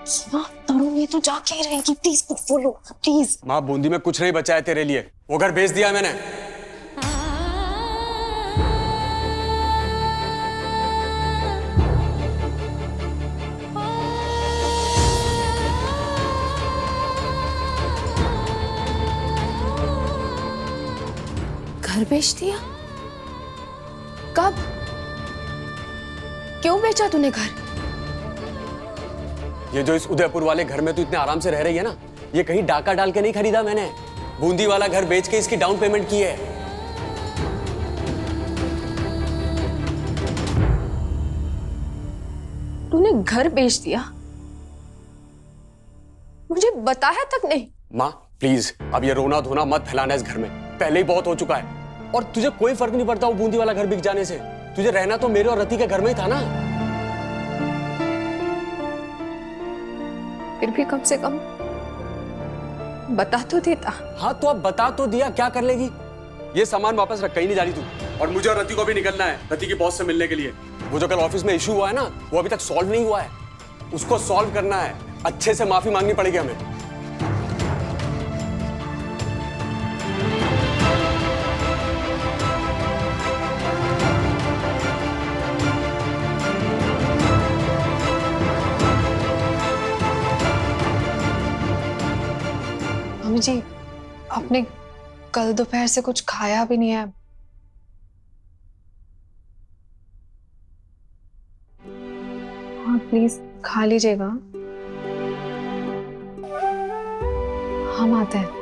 तरुण ये तो जाके ही रहेगी, प्लीज बोलो प्लीज। माँ बूंदी में कुछ नहीं बचा है तेरे लिए, वो घर बेच दिया मैंने। घर बेच दिया? कब? क्यों बेचा तूने घर? ये जो इस उदयपुर वाले घर में तू इतने आराम से रह रही है ना, ये कहीं डाका डाल के नहीं खरीदा मैंने। बूंदी वाला घर बेच के इसकी डाउन पेमेंट की है। तूने घर बेच दिया? मुझे बताया तक नहीं। माँ प्लीज अब ये रोना धोना मत फैलाना इस घर में, पहले ही बहुत हो चुका है। और तुझे कोई फर्क नहीं पड़ता वो बूंदी वाला घर बिक जाने से। तुझे रहना तो मेरे और रति के घर में ही था ना। फिर भी कम से कम बता तो देता। हाँ तो अब बता तो दिया, क्या कर लेगी? ये सामान वापस रख, कहीं नहीं जा रही तू। और मुझे और रति को भी निकलना है रति की बॉस से मिलने के लिए। वो जो कल ऑफिस में इशू हुआ है ना, वो अभी तक सॉल्व नहीं हुआ है, उसको सॉल्व करना है। अच्छे से माफी मांगनी पड़ेगी हमें। मम्मी जी, आपने कल दोपहर से कुछ खाया भी नहीं है। हाँ प्लीज खा लीजिएगा। हम आते हैं।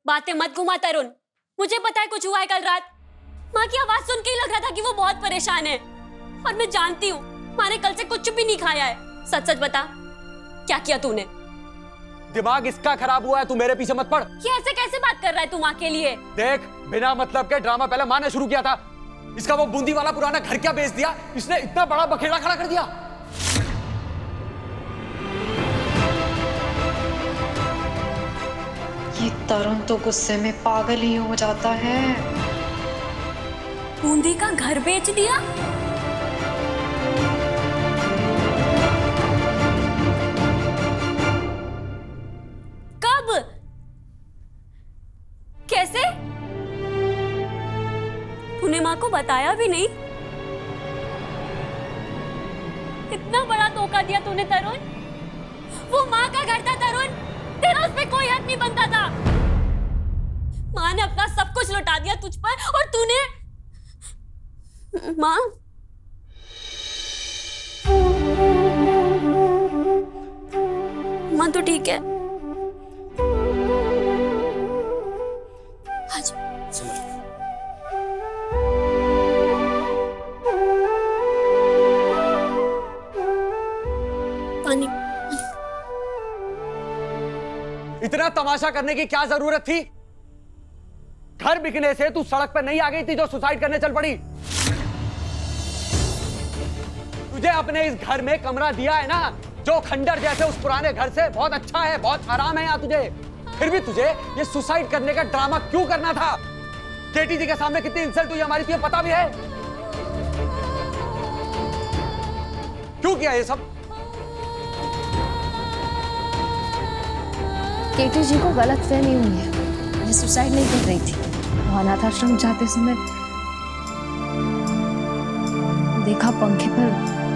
बातें मत घुमा तरुण, मुझे पता है कुछ हुआ है कल रात। माँ की आवाज सुन के ही लग रहा था कि वो बहुत परेशान है। और मैं जानती हूँ माँ ने कल से कुछ भी नहीं खाया है। सच सच बता, क्या किया तूने? दिमाग इसका खराब हुआ है, तू मेरे पीछे मत पड़। ये ऐसे कैसे बात कर रहा है तू माँ के लिए? देख, बिना मतलब के ड्रामा पहले माँ ने शुरू किया था। इसका वो बूंदी वाला पुराना घर क्या बेच दिया, इसने इतना बड़ा बखेड़ा खड़ा कर दिया। ये तरुण तो गुस्से में पागल ही हो जाता है। बूंदी का घर बेच दिया? कब? कैसे? तूने माँ को बताया भी नहीं? इतना बड़ा धोखा दिया तूने तरुण। वो माँ का घर था तरुण, तेरा उस पे कोई हक नहीं बनता था। माँ ने अपना सब कुछ लौटा दिया तुझ पर, और तूने माँ माँ तो ठीक है। आज पानी। इतना तमाशा करने की क्या जरूरत थी? घर बिकने से तू सड़क पर नहीं आ गई थी जो सुसाइड करने चल पड़ी। तुझे अपने इस घर में कमरा दिया है ना, जो खंडर जैसे उस पुराने घर से बहुत अच्छा है, बहुत आराम है यहाँ तुझे। फिर भी तुझे ये सुसाइड करने का ड्रामा क्यों करना था? केटी जी के सामने कितनी इंसल्ट हुई हमारी, तुझे पता भी है? क्यों किया ये सब? केटी जी को गलतफहमी हुई है, मैं सुसाइड नहीं कर रही थी। वो अनाथाश्रम जाते समय देखा पंखे पर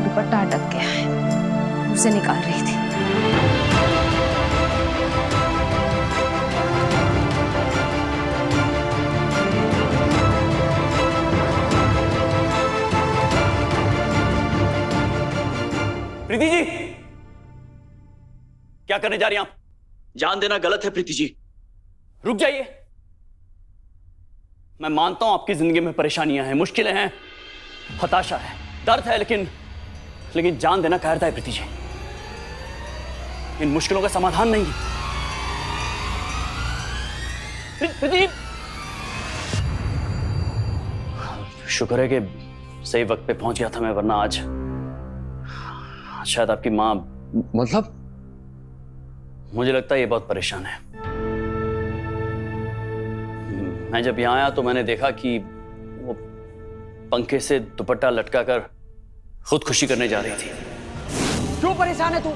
दुपट्टा अटक गया है, उसे निकाल रही थी। प्रीति जी, क्या करने जा रही हैं आप? जान देना गलत है प्रीति जी, रुक जाइए। मैं मानता हूं आपकी जिंदगी में परेशानियां हैं, मुश्किलें हैं, हताशा है, दर्द है, लेकिन जान देना कायरता है प्रीति जी। इन मुश्किलों का समाधान नहीं है। प्रीति, शुक्र है कि सही वक्त पे पहुंच गया था मैं, वरना आज शायद आपकी माँ, मतलब मुझे लगता है ये बहुत परेशान है। मैं जब यहां आया तो मैंने देखा कि वो पंखे से दुपट्टा लटकाकर खुदकुशी करने जा रही थी। क्यों परेशान है तू?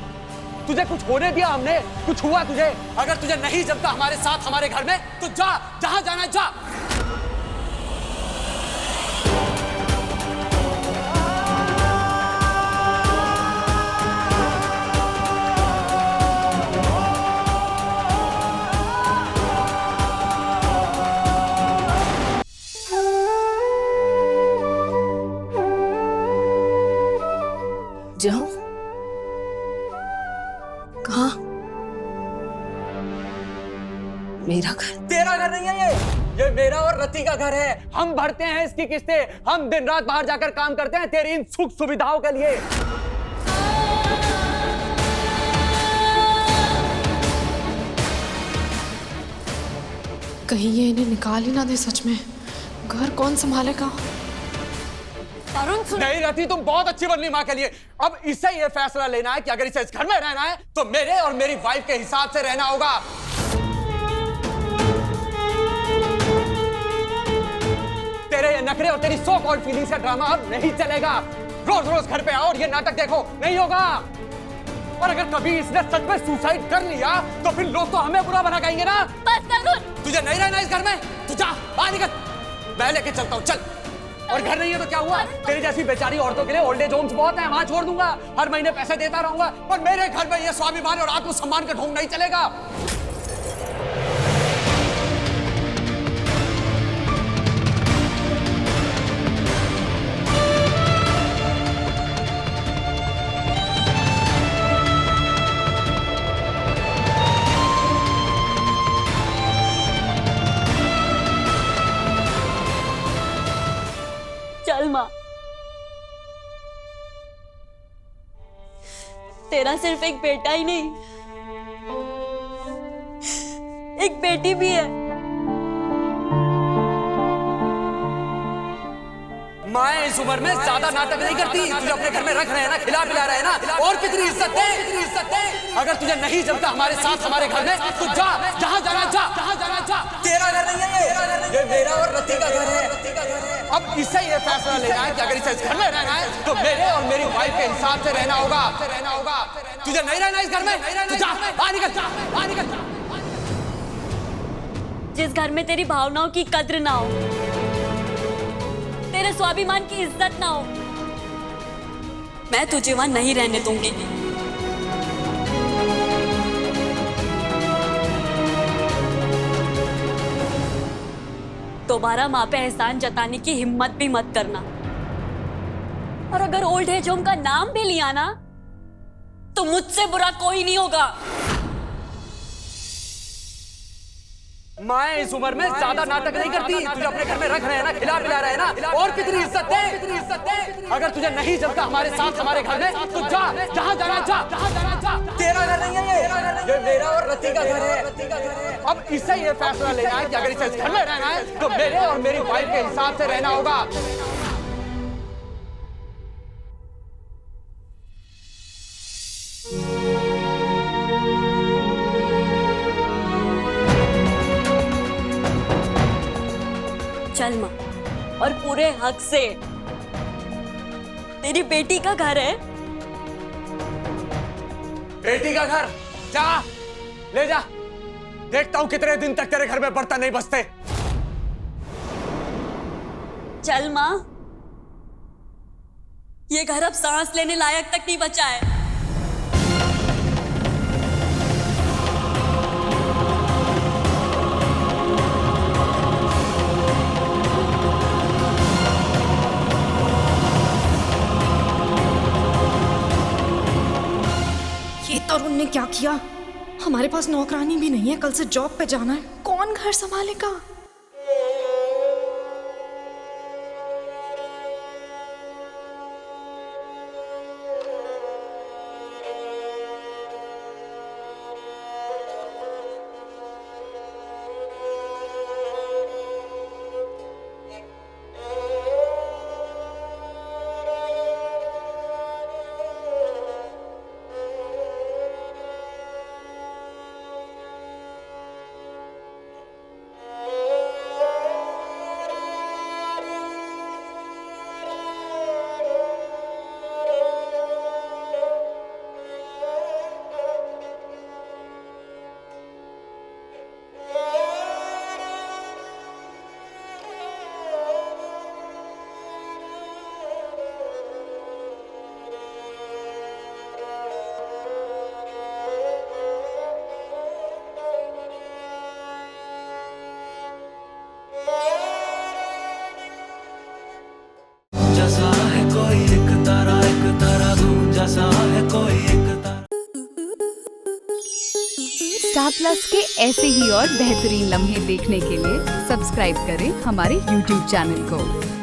तुझे कुछ होने दिया हमने? कुछ हुआ तुझे? अगर तुझे नहीं जमता हमारे साथ हमारे घर में तो जा, जहां जाना है जा। जाओ? कहाँ? मेरा घर? तेरा घर नहीं है ये मेरा और रति का घर है। हम भरते हैं इसकी किस्तें, हम दिन रात बाहर जाकर काम करते हैं तेरी इन सुख सुविधाओं के लिए। कहीं ये इन्हें निकाल ही ना दे सच में। घर कौन संभालेगा? नहीं रति, तुम बहुत अच्छी बननी माँ के लिए। अब इसे ये फैसला लेना है कि अगर इसे इस घर में रहना है तो मेरे और मेरी वाइफ के हिसाब से रहना होगा। तेरे ये नखरे और तेरी सो कॉल्ड फीलिंग्स का ड्रामा अब नहीं चलेगा। रोज रोज घर पे आओ और ये नाटक देखो, नहीं होगा। और अगर कभी इसने सच में सुसाइड कर लिया तो फिर लोग तो हमें बुरा भला कहेंगे ना। बस तरुण, तुझे नहीं रहना इस घर में, तू जा बाहर निकल। मैं लेके चलता हूँ, चल। और घर नहीं है तो क्या हुआ? तेरी जैसी बेचारी औरतों के लिए ओल्ड एज होम्स बहुत है, वहां छोड़ दूंगा। हर महीने पैसे देता रहूंगा। पर मेरे घर में ये स्वाभिमान और आत्मसम्मान का ढोंग नहीं चलेगा। चल माँ, तेरा सिर्फ एक बेटा ही नहीं, एक बेटी भी है। माँ इस उम्र में ज्यादा नाटक नहीं करती। तुझे अपने घर में रख रहे हैं ना, खिला पिला रहे हैं ना, और कितनी इज्जत दे, कितनी इज्जत दे। अगर तुझे नहीं जमता हमारे साथ हमारे घर में तो जा, जहां जाना जा, जहां जाना जा। तेरा घर नहीं है ये मेरा और रति का घर है। अब इसे ये फैसला लेना है कि अगर इसे इस घर में रहना है तो मेरे और मेरी वाइफ के हिसाब से रहना होगा। तुझे नहीं रहना इस घर में तो जा, बाहर निकल, जा बाहर निकल। जिस घर में तेरी भावनाओं की कद्र ना हो, तेरे स्वाभिमान की इज्जत ना हो, मैं तुझे वहां नहीं रहने दूंगी। दोबारा माँ पे एहसान जताने की हिम्मत भी मत करना। और अगर ओल्ड एज होम का नाम भी लिया ना तो मुझसे बुरा कोई नहीं होगा। माँ इस उम्र में ज्यादा नाटक नहीं करती। तुझे अपने घर में रख रहे हैं ना, खिला पिला रहे हैं ना, और कितनी इज्जत दे, कितनी इज्जत दे। अगर तुझे नहीं जमता हमारे साथ हमारे घर में तो जा, जहां जाना जा, जहां जाना जा। तेरा घर नहीं है ये मेरा और रति का घर है। अब इसे ये फैसला लेना है कि अगर इसे इस घर में रहना है तो मेरे और मेरी वाइफ के हिसाब से रहना होगा। चल माँ, और पूरे हक से तेरी बेटी का घर है। बेटी का घर? जा, ले जा। देखता हूं कितने दिन तक तेरे घर में बर्तन नहीं बचते। चल माँ, ये घर अब सांस लेने लायक तक नहीं बचा है। तरुण ने क्या किया? हमारे पास नौकरानी भी नहीं है, कल से जॉब पे जाना है, कौन घर संभालेगा? स्टार प्लस के ऐसे ही और बेहतरीन लम्हे देखने के लिए सब्सक्राइब करें हमारे YouTube चैनल को।